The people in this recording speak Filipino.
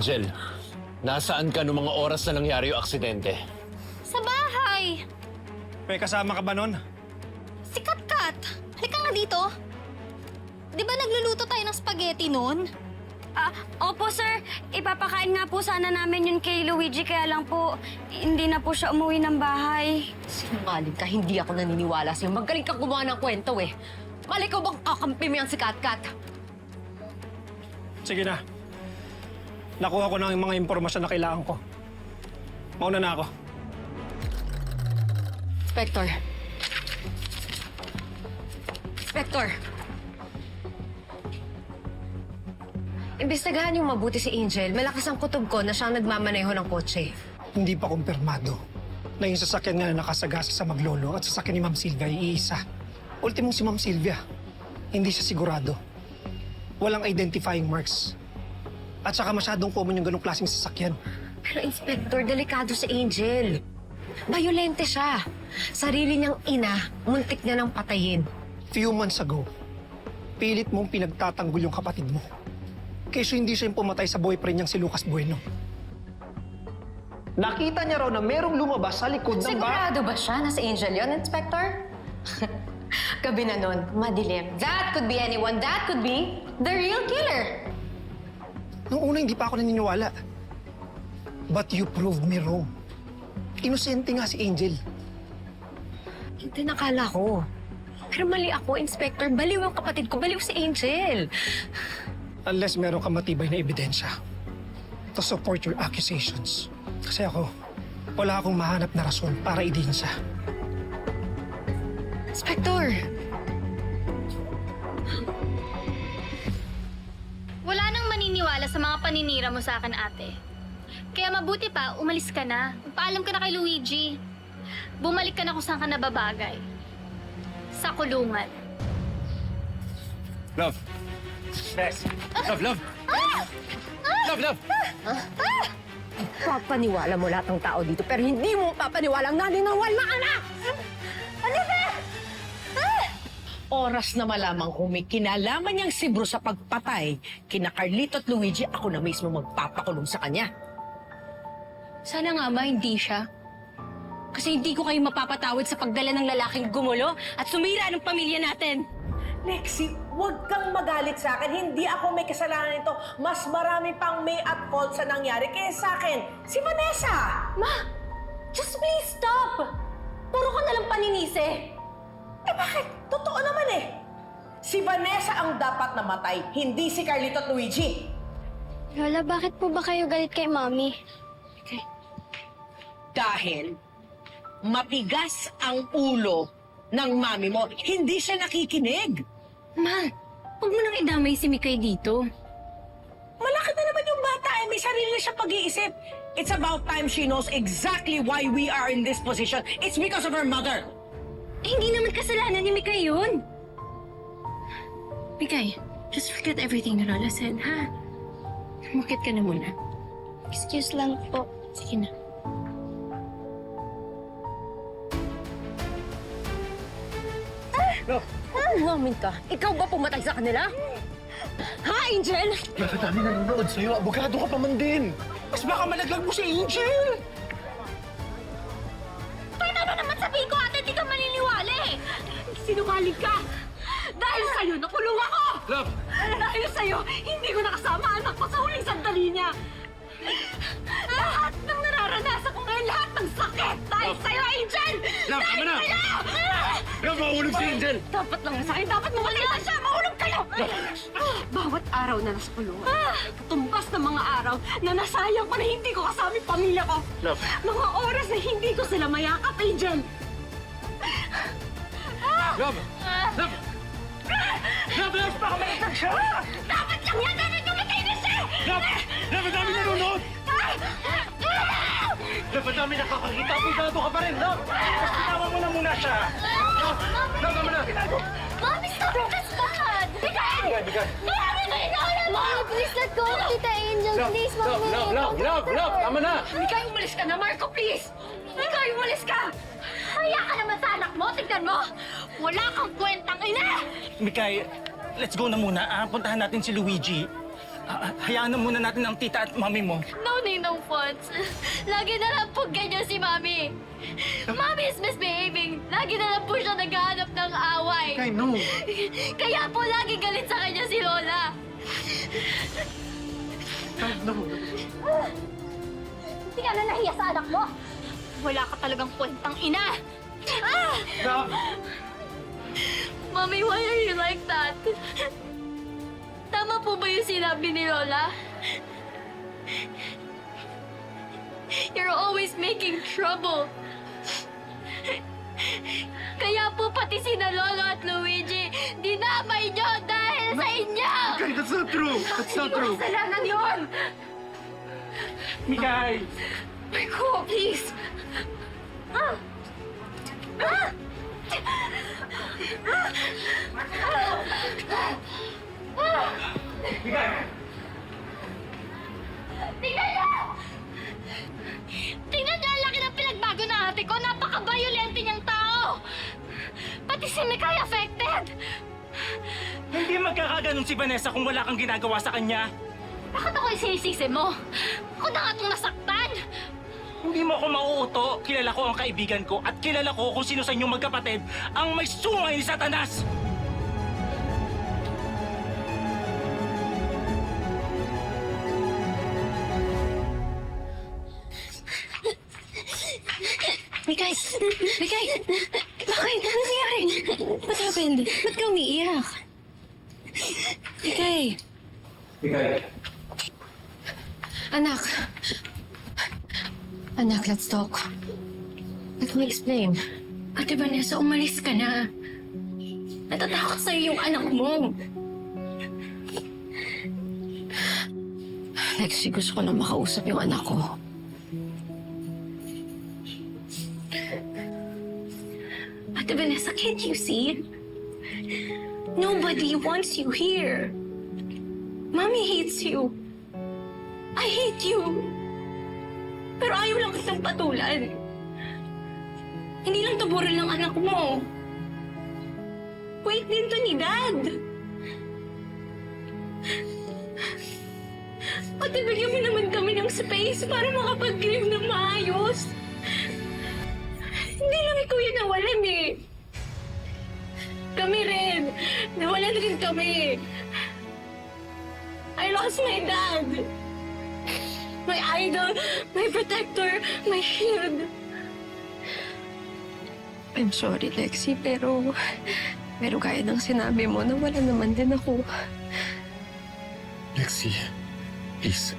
Angel, nasaan ka noong mga oras na nangyari yung aksidente? Sa bahay! May kasama ka ba nun? Si Katkat! Halika nga dito! Di ba nagluluto tayo ng spaghetti noon? Opo sir. Ipapakain nga po sana namin yun kay Luigi, kaya lang po, hindi na po siya umuwi ng bahay. Sinungaling ka, hindi ako naniniwala sa'yo. Magaling kang gumawa ng kwento eh. Mali ko bang kakampi mo yan si Katkat? Sige na. Nakuha ko na yung mga impormasyon na kailangan ko. Mauna na ako. Inspector. Inspector. Imbestigahan yung mabuti si Angel. Malakas ang kutob ko na siyang nagmamaneho ng kotse. Hindi pa kumpirmado na yung sasakyan nga na nakasagasa sa Maglolo at sasakyan ni Ma'am Silvia ay iisa. Ultimong si Ma'am Silvia. Hindi siya sigurado. Walang identifying marks. At saka masyadong common yung ganong klaseng sasakyan. Pero Inspector, delikado si Angel. Bayolente siya. Sarili niyang ina, muntik niya nang patayin. Few months ago, pilit mong pinagtatanggol yung kapatid mo. Kaysa hindi siya yung pumatay sa boyfriend niyang si Lucas Bueno. Nakita niya raw na merong lumabas sa likod ng Sigurado ba siya na si Angel yon, Inspector? Gabi na nun, madilim. That could be anyone. That could be the real killer. Nung una, hindi pa ako naniniwala. But you proved me wrong. Inosente nga si Angel. Hindi nakala ko. Pero mali ako, Inspector. Baliw ang kapatid ko. Baliw si Angel. Unless meron kang matibay na ebidensya to support your accusations. Kasi ako, wala akong mahanap na rason para idiin siya. Inspector! Wala nang maniniwala sa mga paninira mo sa akin, ate. Kaya mabuti pa, umalis ka na. Paalam ka na kay Luigi. Bumalik ka na kung saan ka nababagay. Sa kulungan. Love! Bes! Love, love! Love, love! Papaniwala mo lahat ng tao dito, pero hindi mo papaniwala ang naninawal na anak! Oras na malamang kung may kinalaman niyang si Bruce sa pagpatay kina Carlito at Luigi, ako na mismo magpapakulong sa kanya. Sana nga ba hindi siya? Kasi hindi ko kayo mapapatawad sa pagdala ng lalaking gumulo at sumira ng pamilya natin. Lexi, huwag kang magalit sa akin. Hindi ako may kasalanan nito. Mas marami pang may at fault sa nangyari kaya sa akin. Si Vanessa! Ma! Just please stop! Puro ka nalang paninisi. Eh bakit? Totoo naman eh. Si Vanessa ang dapat namatay, hindi si Carlito at Luigi. Lola, bakit po ba kayo galit kay Mami? Dahil matigas ang ulo ng mami mo. Hindi siya nakikinig. Ma, huwag mo nang idamay si Mikay dito. Malaki na naman yung bata eh. May sarili na siya pag-iisip. It's about time she knows exactly why we are in this position. It's because of her mother. Eh, hindi naman kasalanan ni Mikay yun. Mikay, just forget everything na Lola said, ha? Mukit ka na muna. Excuse lang po. Sige na. Umamin ka. Ikaw ba pumatay sa kanila? Ha, Angel? Bakit dami nanonood sa'yo? Abogado ka pa man din! Mas baka malaglag mo si Angel! Paano naman sabihin ko, ate, di ka maniniwala eh! Sinungaling ka! Dahil sa'yo, nakulong ako! Love! Dahil sa'yo, hindi ko nakasama anak ko sa huling sandali niya! Lahat ng nararanasan ko ngayon, lahat ng sakit! Dahil sa'yo, Angel! Love, tama na! Love, mahulog si Angel! Dapat lang sa akin, dapat mawala siya! Mahulog kayo! Bawat araw na nasa kulungan, tumbas ng mga araw na nasayang ko na hindi ko kasama yung pamilya ko. Love. Mga oras na hindi ko sila mayakap, Angel. Love! Love! Love, love! Baka malaglag siya! Dapat lang yan! Dapat tumatay na siya! Love! Love, ang dami nanonood! Love, ang dami nakakakita! Abogado ka pa rin, Love! Mas tinawa mo na muna siya! Love! Love, tama na! Mami, stop this bad! Bigay! Mami, Mami, please let go of Tita Angel. Please, Mami. Love! Tama na! Mikay, umalis ka na, Marco, please! Mikay, umalis ka! Kaya ka naman sa anak mo, tignan mo! Wala kang kwentang ina! Mikay, let's go na muna. Puntahan natin si Luigi. Hayaan na muna natin ang tita at mami mo. No, Ninong Fonz. Lagi na lang po ganyan si Mami. Mami is misbehaving. Lagi na lang po siya naghahanap ng away. I know. Kaya po lagi galit sa kanya si Lola. Hindi ka na nahiya sa anak mo. Wala ka talagang kwentang ina. Mami, why are you like that? Tama po ba yung sinabi ni Lola? You're always making trouble. Kaya po pati sina Lolo at Luigi, dinamay niyo dahil sa inyo! Mikay, that's not true! That's not true! Kasalanan yun! Mikay! Marco, please! Mikay! Tingnan niyo! Tingnan niyo ang laki ng pinagbago ng ate ko! Napaka-violente niyang tao! Pati si Mikay affected! Hindi magkakaganon si Vanessa kung wala kang ginagawa sa kanya. Bakit ako yung sinisisi mo? Ako na nga itong nasaktan! Hindi mo ako mauuto. Kilala ko ang kaibigan ko at kilala ko kung sino sa inyong magkapatid ang may sungay ni Satanas! Mikay! Mikay! Bakit? Ano nangyari? What happened? Ba't ka umiiyak? Mikay! Mikay! Anak. Anak, let's talk. Let me explain. Ate Vanessa, umalis ka na. Natatakot sa'yo yung anak mo. Lexie, gusto ko lang makausap yung anak ko. Ate Vanessa, can't you see? Nobody wants you here. Mommy hates you. I hate you. Pero ayaw lang kitang patulan. Hindi lang taburan ng anak mo. Wait din to ni Dad. Ate, bigyan mo naman kami ng space para makapag-grieve ng maayos. Hindi lang ikaw yung nawalan eh. Kami rin. Nawalan rin kami. I lost my dad. My idol, my protector, my shield. I'm sorry, Lexie, pero gaya ng sinabi mo, nawala naman din ako. Lexie, please.